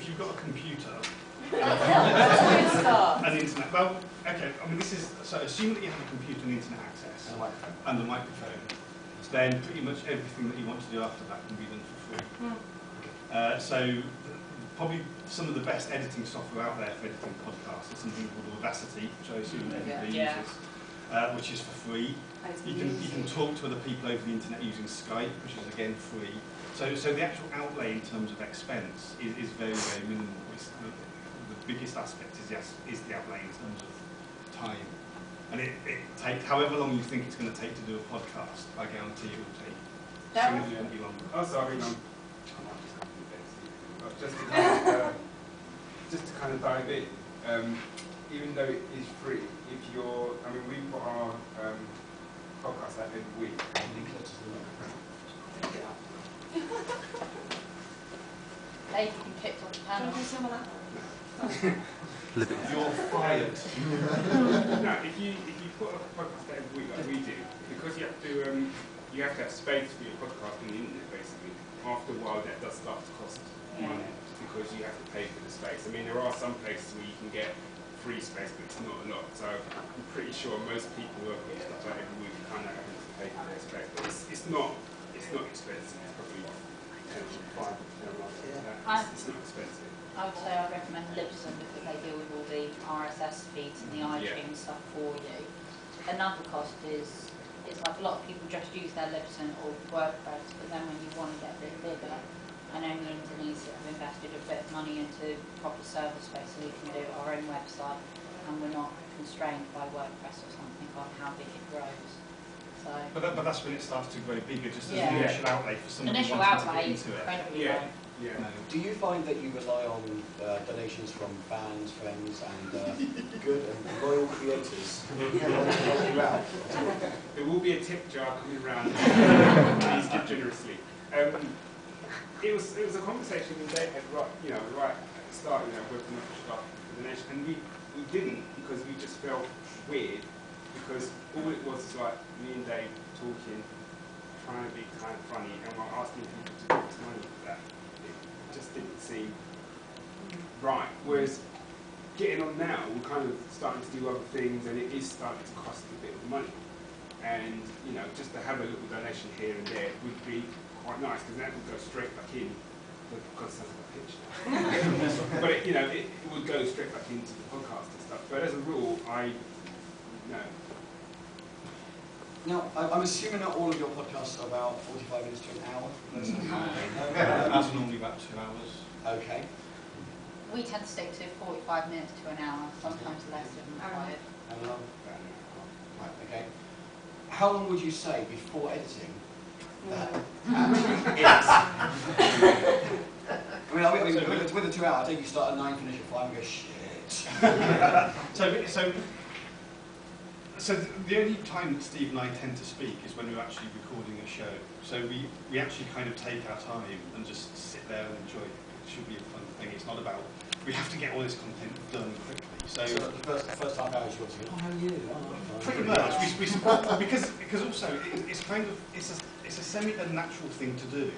you've got a computer, An internet, well, okay, I mean this is, so assume that you have a computer and internet access, and the microphone, then pretty much everything that you want to do after that can be done for free. So probably some of the best editing software out there for editing podcasts is something called Audacity, which I assume everybody uses, which is for free. You can talk to other people over the internet using Skype, which is again free. So the actual outlay in terms of expense is very, very minimal. The biggest aspect is the outlay in terms of time. And it takes however long you think it's going to take to do a podcast, I guarantee it will take significantly longer. Oh, sorry, just to kind of dive in, even though it is free, if you're, I mean, we put our podcast out every week. They've been kicked off the panel. You're fired. No, if you put a podcast out every week like we do, because you have to have space for your podcast on the internet basically. After a while, that does start to cost money because you have to pay for the space. I mean, there are some places where you can get free space, but it's not a lot. So I'm pretty sure most people who are putting stuff out every week kind of having to pay for their space. But it's not expensive. It's probably 10 or 5 It's not expensive. I would say I recommend Libsyn because they deal with all the RSS feeds and the iTunes stuff for you. Another cost is like a lot of people just use their Libsyn or WordPress, but then when you want to get a bit bigger, I know me and Denise have invested a bit of money into proper server space so we can do our own website and we're not constrained by WordPress or something on how big it grows. So, but that's when it starts to grow bigger, just as the initial outlay for someone initial wanting to outlay get is into it. incredibly low. Yeah. No. Do you find that you rely on donations from fans, friends, and good and loyal creators who want to help you out? There will be a tip jar coming around. Please give generously. It was a conversation we had right at the start, with the donation, and we didn't because we just felt weird because all it was like me and Dave talking, trying to be kind of funny, and we're asking people to give us money for that. It just didn't seem right. Whereas getting on now, we're kind of starting to do other things, and it is starting to cost a bit of money. And just to have a little donation here and there would be quite nice because that would go straight back in. Because it sounds like a pitch now. But it would go straight back into the podcast and stuff. But as a rule, no. Now, I'm assuming that all of your podcasts are about 45 minutes to an hour. That's normally about 2 hours. Okay. We tend to stick to 45 minutes to an hour, sometimes less if required. Right, okay. How long would you say before editing that I mean, with the 2 hours, I think you start at 9, finish at 5 and go, shit. So the only time that Steve and I tend to speak is when we're actually recording a show. So we actually kind of take our time and just sit there and enjoy it. It should be a fun thing. It's not about, we have to get all this content done quickly. So the first half hour you're obviously, oh, how are you? Oh, pretty much. Because also it's kind of, it's a semi-unnatural thing to do.